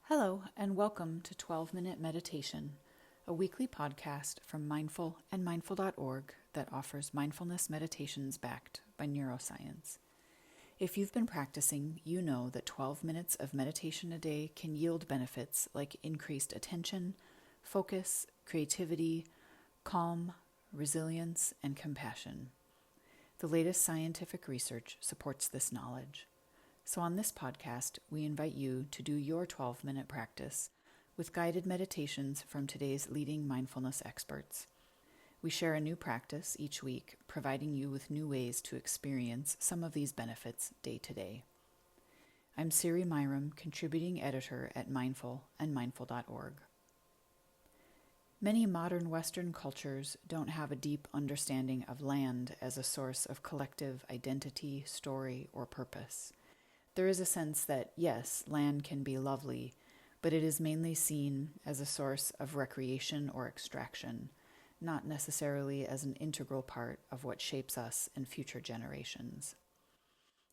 Hello, and welcome to 12-Minute Meditation, a weekly podcast from Mindful and Mindful.org that offers mindfulness meditations backed by neuroscience. If you've been practicing, you know that 12 minutes of meditation a day can yield benefits like increased attention, focus, creativity, calm, resilience, and compassion. The latest scientific research supports this knowledge. So on this podcast, we invite you to do your 12-minute practice with guided meditations from today's leading mindfulness experts. We share a new practice each week, providing you with new ways to experience some of these benefits day to day. I'm Siri Myram, contributing editor at Mindful and Mindful.org. Many modern Western cultures don't have a deep understanding of land as a source of collective identity, story, or purpose. There is a sense that, yes, land can be lovely, but it is mainly seen as a source of recreation or extraction, not necessarily as an integral part of what shapes us and future generations.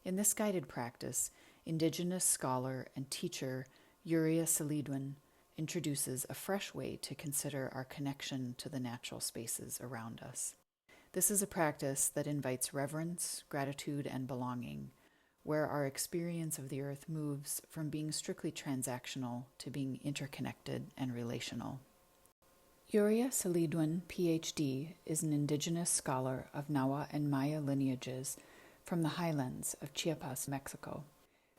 In this guided practice, Indigenous scholar and teacher Yuria Celidwen introduces a fresh way to consider our connection to the natural spaces around us. This is a practice that invites reverence, gratitude, and belonging, where our experience of the earth moves from being strictly transactional to being interconnected and relational. Yuria Celidwen, Ph.D., is an Indigenous scholar of Nahua and Maya lineages from the highlands of Chiapas, Mexico,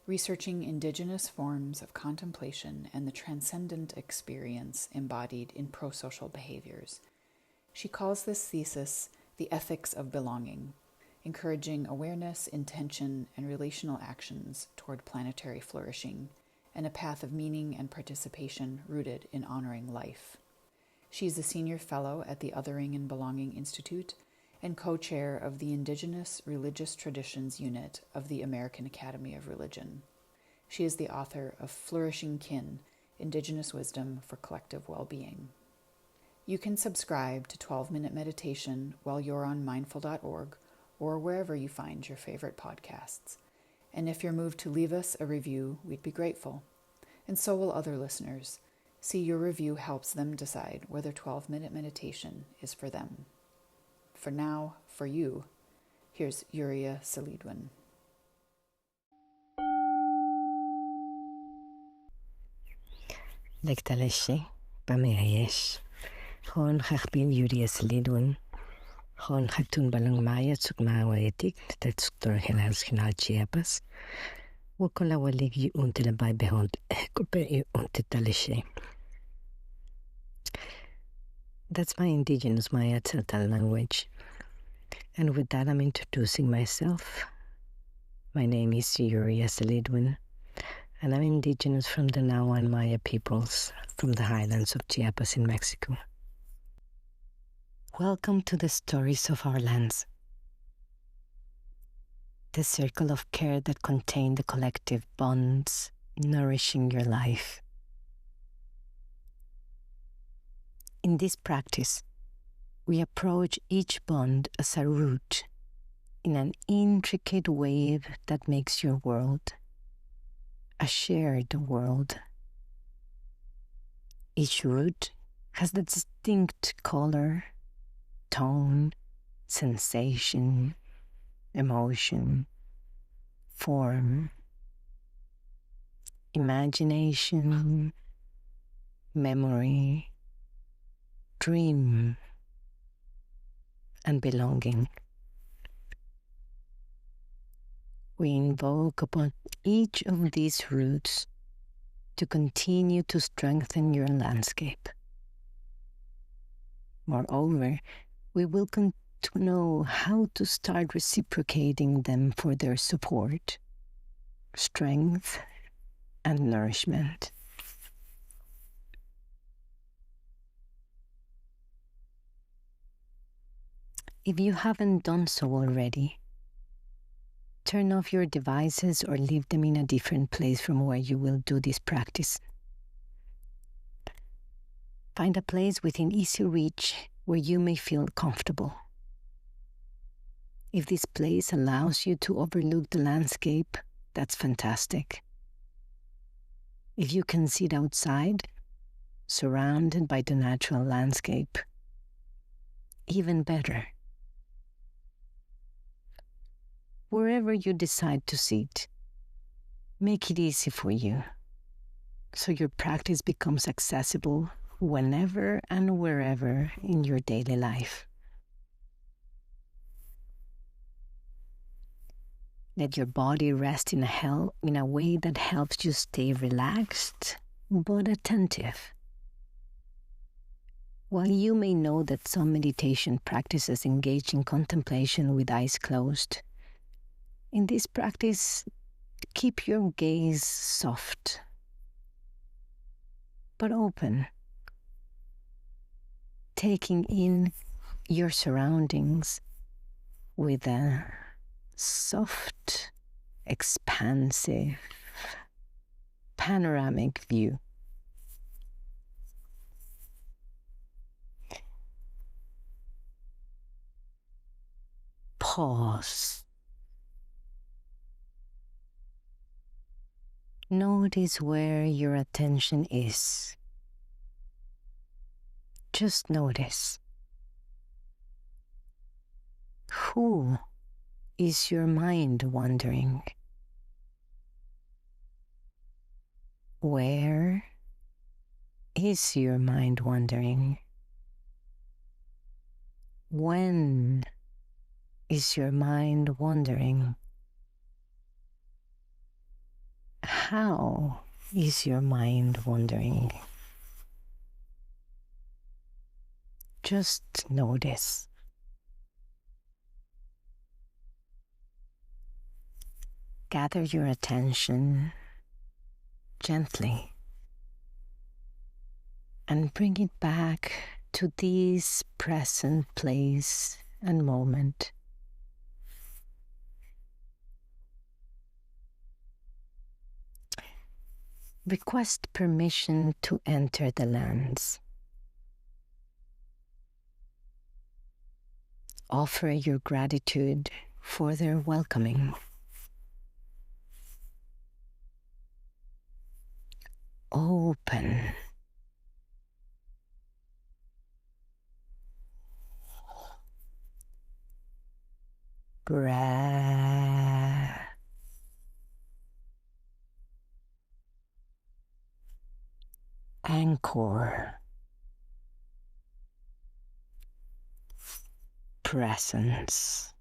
researching indigenous forms of contemplation and the transcendent experience embodied in prosocial behaviors. She calls this thesis the ethics of belonging, encouraging awareness, intention, and relational actions toward planetary flourishing, and a path of meaning and participation rooted in honoring life. She is a senior fellow at the Othering and Belonging Institute and co-chair of the Indigenous Religious Traditions Unit of the American Academy of Religion. She is the author of Flourishing Kin, Indigenous Wisdom for Collective Well-Being. You can subscribe to 12-Minute Meditation while you're on mindful.org or wherever you find your favorite podcasts. And if you're moved to leave us a review, we'd be grateful. And so will other listeners. See, your review helps them decide whether 12-minute meditation is for them. For now, for you, here's Yuria Celidwen. Lektaleshi, Bameayesh, Hon Hakbil Yuria Celidwen, Hon Haktun Balang Maya Tsukmawaetik, Tetsutor Helals Hinal Chiapas, Wukola Waligi Untilabay Behond, Kope Untitalishe. That's my Indigenous Maya Tzeltal language. And with that, I'm introducing myself. My name is Yuria Celidwen, and I'm Indigenous from the Nahua and Maya peoples from the highlands of Chiapas in Mexico. Welcome to the stories of our lands, the circle of care that contain the collective bonds nourishing your life. In this practice, we approach each bond as a root in an intricate wave that makes your world a shared world. Each root has the distinct color, tone, sensation, emotion, form, imagination, memory, dream, and belonging. We invoke upon each of these roots to continue to strengthen your landscape. Moreover, we will come to know how to start reciprocating them for their support, strength, and nourishment. If you haven't done so already, turn off your devices or leave them in a different place from where you will do this practice. Find a place within easy reach where you may feel comfortable. If this place allows you to overlook the landscape, that's fantastic. If you can sit outside, surrounded by the natural landscape, even better. Wherever you decide to sit, make it easy for you, so your practice becomes accessible whenever and wherever in your daily life. Let your body rest in a way that helps you stay relaxed but attentive. While you may know that some meditation practices engage in contemplation with eyes closed, in this practice, keep your gaze soft but open, taking in your surroundings with a soft, expansive, panoramic view. Pause. Notice where your attention is. Just notice. Who is your mind wandering? Where is your mind wandering? When is your mind wandering? How is your mind wandering? Just notice. Gather your attention gently and bring it back to this present place and moment. Request permission to enter the lands. Offer your gratitude for their welcoming. Open. Breath. Anchor. Presence.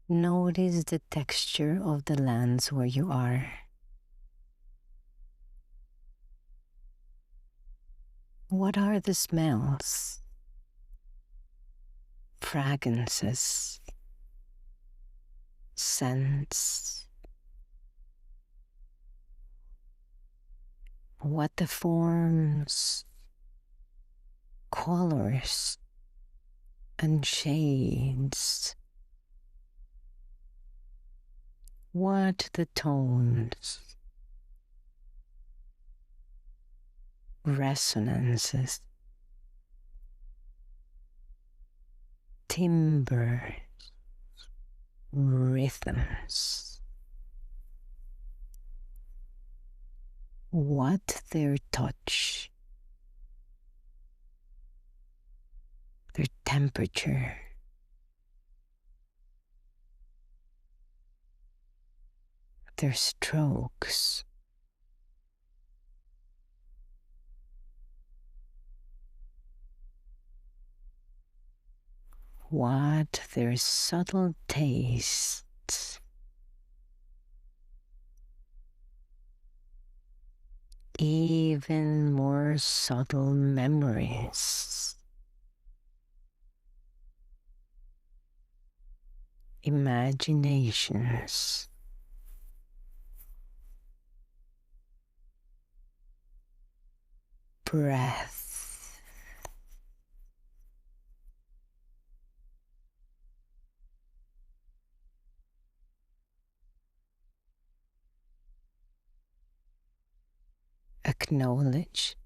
Notice the texture of the lands where you are. What are the smells, fragrances, scents? What the forms, colors, and shades? What the tones, resonances, timbre, rhythms? What their touch, their temperature, their strokes? What their subtle tastes, even more subtle memories, imaginations? Breath. Acknowledge,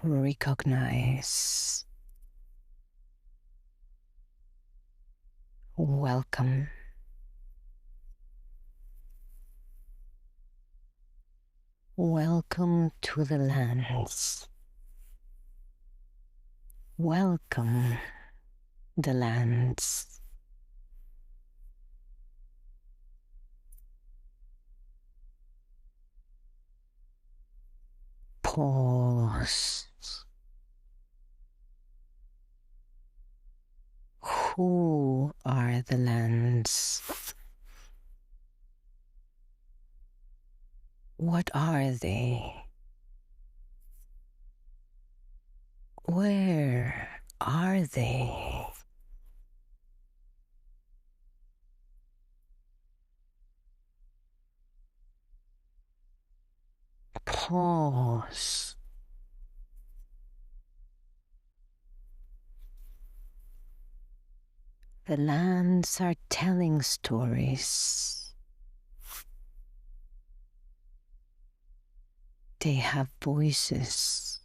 recognize, welcome. Welcome to the lands. Welcome the lands. Pause. Who are the lands? What are they? Where are they? Pause. The lands are telling stories. They have voices.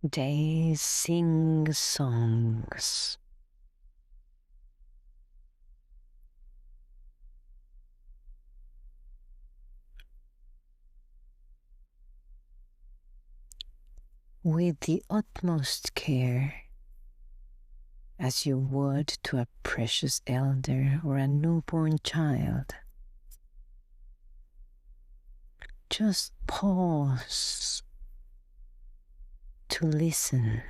They sing songs. With the utmost care, as you would to a precious elder or a newborn child. Just pause to listen.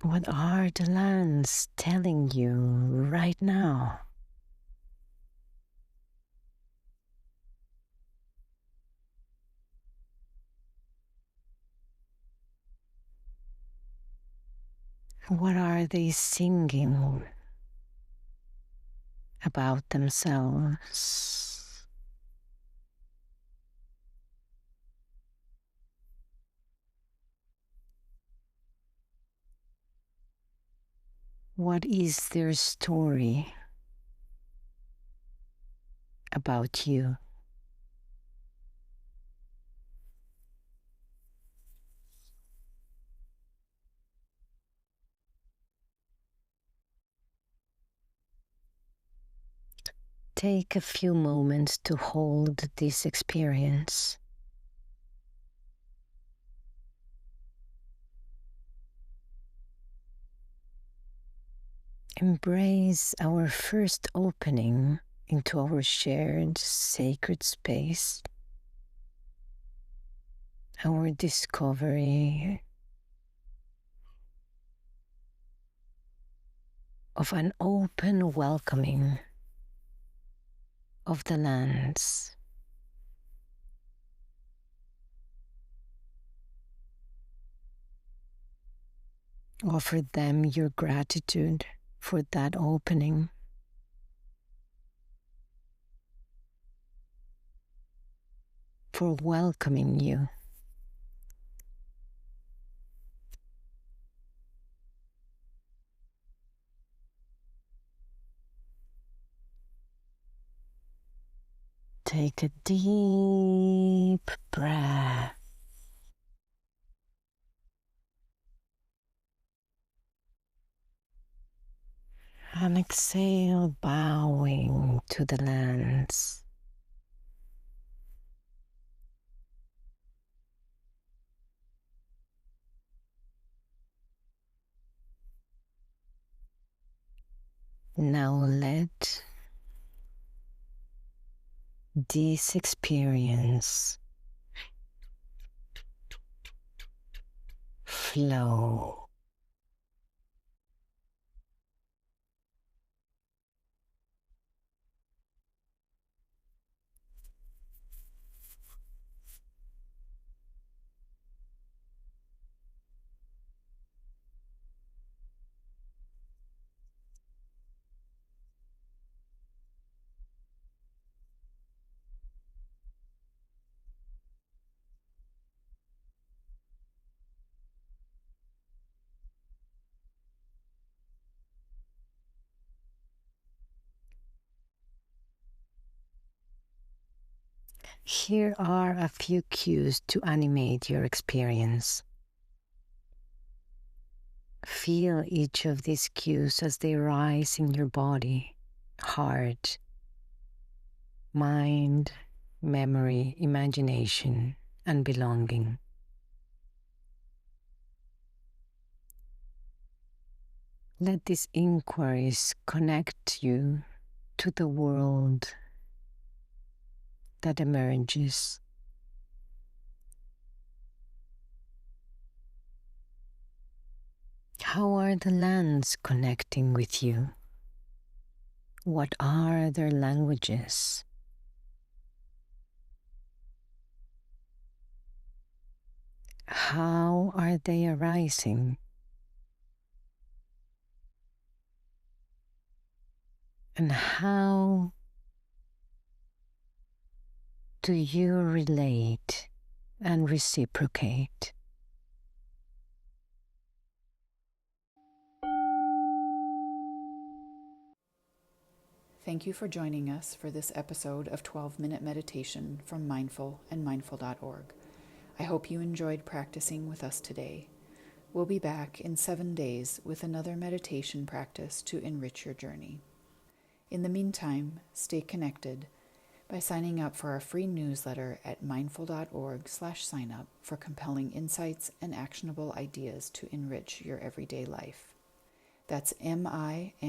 What are the lands telling you right now? What are they singing about themselves? What is their story about you? Take a few moments to hold this experience. Embrace our first opening into our shared sacred space, our discovery of an open welcoming of the lands. Offer them your gratitude for that opening. For welcoming you. Take a deep breath. And exhale, bowing to the lands. Now let this experience flow. Here are a few cues to animate your experience. Feel each of these cues as they rise in your body, heart, mind, memory, imagination, and belonging. Let these inquiries connect you to the world that emerges. How are the lands connecting with you? What are their languages? How are they arising? And how do you relate and reciprocate? Thank you for joining us for this episode of 12-Minute Meditation from Mindful and Mindful.org. I hope you enjoyed practicing with us today. We'll be back in 7 days with another meditation practice to enrich your journey. In the meantime, stay connected by signing up for our free newsletter at mindful.org/signup for compelling insights and actionable ideas to enrich your everyday life. That's mindful.org/SIGNUP.